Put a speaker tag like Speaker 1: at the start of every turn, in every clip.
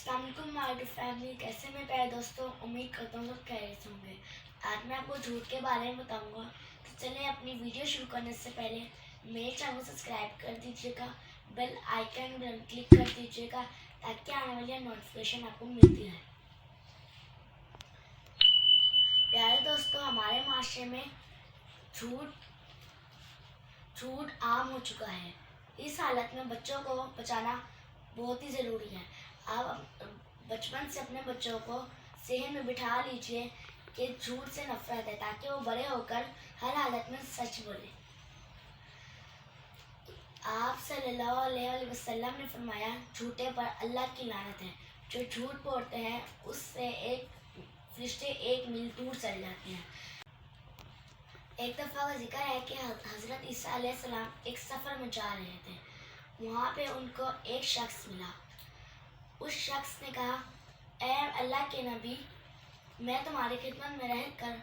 Speaker 1: अस्सलाम वालेकुम my family. कैसे में प्यारे दोस्तों, उम्मीद करता हूँ सब खैरियत से होंगे। आज मैं आपको झूठ के बारे में बताऊंगा। तो चलिए अपनी वीडियो शुरू करने से पहले मेरे चैनल को सब्सक्राइब कर दीजिएगा, बेल आइकन पर क्लिक कर दीजिएगा ताकि आने वाली नोटिफिकेशन आपको मिलती रहे। प्यारे दोस्तों, हमारे माशरे में झूठ आम हो चुका है। इस हालत में बच्चों को बचाना बहुत ही ज़रूरी है। आप बचपन से अपने बच्चों को ज़हन में बिठा लीजिए कि झूठ से नफरत है, ताकि वो बड़े होकर हर हालत में सच बोले। आप सल्लल्लाहु अलैहि वसल्लम ने फरमाया, झूठे पर अल्लाह की लानत है। जो झूठ बोलते हैं उससे एक फरिश्ते 1 मील दूर चले जाते हैं। एक दफ़ा का जिक्र है कि हज़रत ईसा अलैहिस्सलाम एक सफ़र में जा रहे थे। वहाँ पे उनको एक शख्स मिला। उस शख्स ने कहा, ऐ अल्लाह के नबी, मैं तुम्हारी खिदमत में रह कर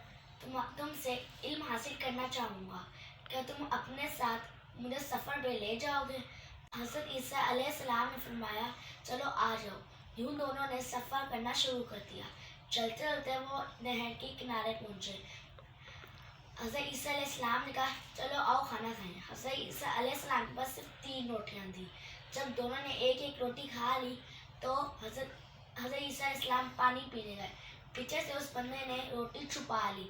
Speaker 1: तुमसे इल्म हासिल करना चाहूँगा। क्या तुम अपने साथ मुझे सफ़र पे ले जाओगे? हज़रत ईसा अलैहिस्सलाम ने फरमाया, चलो आ जाओ। यूँ दोनों ने सफ़र करना शुरू कर दिया। चलते चलते वो नहर के किनारे पहुँचे। हज़रत ईसा अलैहिस्सलाम ने कहा, चलो आओ खाना खाएं। हज़रत ईसा अलैहिस्सलाम के पास सिर्फ 3 रोटियाँ थी। जब दोनों ने एक एक रोटी खा ली तो हज़रत ईसा अलैहिस्सलाम पानी पीने गए। पीछे से उस बंदे ने रोटी छुपा ली।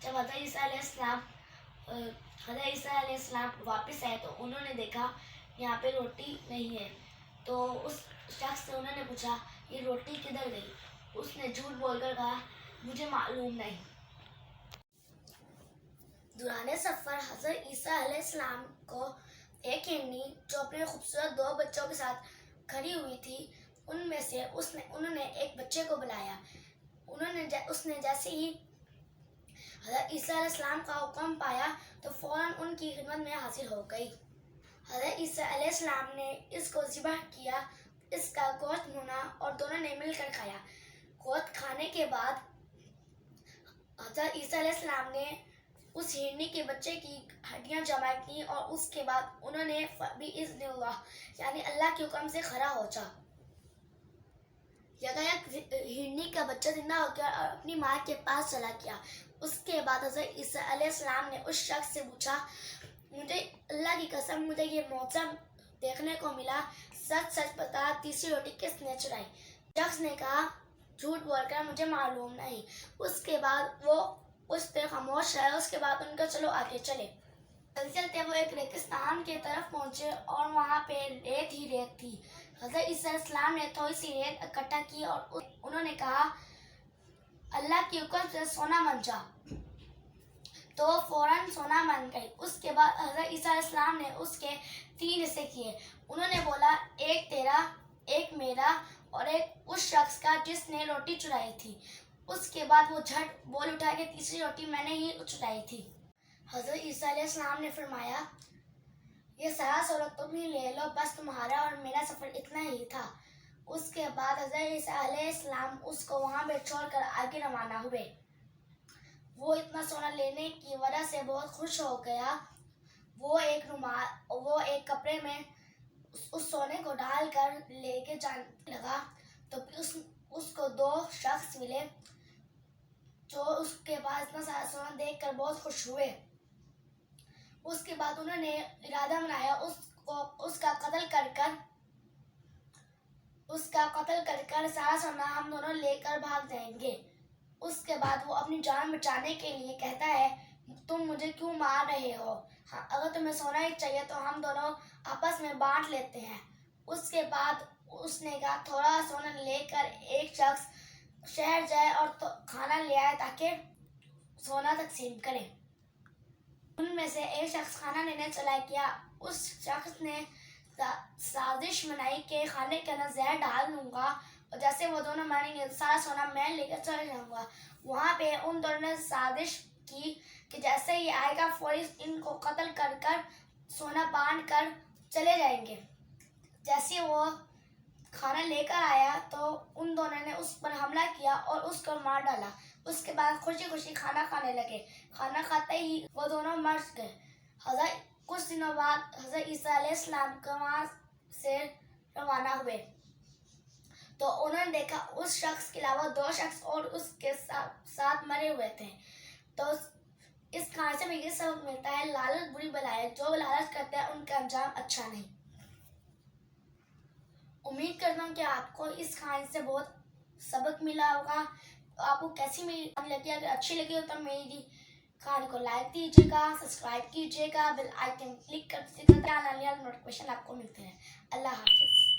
Speaker 1: जब हज़रत ईसा अलैहिस्सलाम वापस आए तो उन्होंने देखा यहाँ पे रोटी नहीं है। तो उस शख्स से उन्होंने पूछा, ये रोटी किधर गई? उसने झूठ बोलकर कहा, मुझे मालूम नहीं। दौरान सफ़र हज़रत ईसा अलैहिस्सलाम को एक हिरनी जो अपने खूबसूरत 2 बच्चों के साथ खड़ी हुई थी, उनमें से उन्होंने एक बच्चे को बुलाया। उसने जैसे ही हज़रत ईसा अलैहिस्सलाम का हुक्म पाया तो फ़ौरन उनकी खिदमत में हाजिर हो गई। हज़रत ईसा अलैहिस्सलाम ने इसको ज़िबह किया, इसका गोश्त भुना और दोनों ने मिलकर खाया। गोश्त खाने के बाद हज़रत ईसा अलैहिस्सलाम ने उस हिरनी के बच्चे की हड्डियां जमा की और उसके बाद उन्होंने बिइज़्निल्लाह यानी अल्लाह के हुक्म से खड़ा हो जा हिरनी का बच्चा जिंदा हो गया और अपनी माँ के पास चला गया। उसके बाद हज़रत ईसा अलैहिस्सलाम ने उस शख्स से पूछा, मुझे अल्लाह की कसम, मुझे ये मौजज़ा देखने को मिला, सच सच बता, तीसरी रोटी किसने चुराई? शख्स ने कहा, झूठ बोलकर मुझे मालूम नहीं। उसके बाद वो उस पर खामोश रहे। उसके बाद उनका चलो आगे चले। चलते चलते वो एक रेगिस्तान की तरफ पहुंचे और वहाँ पे रेत ही रेत थी। हज़रत ईसा अलैहिस्सलाम ने थोड़ी सी रेत इकट्ठा की और उन्होंने कहा, अल्लाह के हुक्म से सोना बन जा। तो फौरन सोना बन गई। उसके बाद हज़रत ईसा अलैहिस्सलाम ने उसके 3 हिस्से किए। उन्होंने बोला, एक तेरा, एक मेरा और एक उस शख्स का जिसने रोटी चुराई थी। उसके बाद वो झट बोल उठा कि तीसरी रोटी मैंने ही चुराई थी। हज़रत ईसा अलैहिस्सलाम ने फरमाया, ये सारा सोना तुम ही ले लो, बस तुम्हारा और मेरा सफ़र इतना ही था। उसके बाद हज़रत ईसा अलैहिस्सलाम उसको वहाँ पे छोड़कर आगे रवाना हुए। वो इतना सोना लेने की वजह से बहुत खुश हो गया। वो एक कपड़े में उस सोने को डालकर लेके जाने लगा। तो उसको 2 शख्स मिले जो उसके पास इतना सारा सोना देखकर बहुत खुश हुए। उसके बाद उन्होंने इरादा बनाया उसका कत्ल कर सारा सोना हम दोनों लेकर भाग जाएंगे। उसके बाद वो अपनी जान बचाने के लिए कहता है, तुम मुझे क्यों मार रहे हो? हाँ, अगर तुम्हें सोना ही चाहिए तो हम दोनों आपस में बांट लेते हैं। उसके बाद उसने कहा, थोड़ा सोना लेकर एक शख्स शहर जाए और तो खाना ले आए ताकि सोना तकसीम करें। उनमें से एक शख्स खाना लेने चला गया। उस शख्स ने साजिश बनाई कि खाने के अंदर जहर डाल दूंगा और जैसे वो दोनों मारेंगे सारा सोना मैं लेकर चले जाऊंगा। वहाँ पे उन दोनों ने साजिश की कि जैसे ही आएगा फौरी इनको कत्ल कर सोना बांध कर चले जाएंगे। जैसे वो खाना लेकर आया तो उन दोनों ने उस पर हमला किया और उसको मार डाला। उसके बाद खुशी खुशी खाना खाने लगे। खाना खाते ही वो दोनों मर गए। कुछ दिनों बाद हज़रत ईसा अलैहिस्सलाम वहाँ से रवाना हुए। تو انہوں نے دیکھا اس شخص کے علاوہ 2 شخص اور اس کے ساتھ مرے ہوئے تھے. تو اس کہانی سے ہمیں یہ سبق ملتا ہے لالچ بری بلا ہے. جو لالچ کرتے ہیں ان کا انجام اچھا نہیں. امید کرتا ہوں کہ آپ کو اس کہانی سے بہت سبق ملا ہوگا. آپ کو کیسی میری کہانی لگی؟ اگر اچھی لگی ہو تو میری کہانی کو لائک دیجیے گا, سبسکرائب کیجیے گا, بیل آئکن کلک کر دیجیے گا, نوٹیفیکیشن آپ کو ملتے ہیں. اللہ حافظ.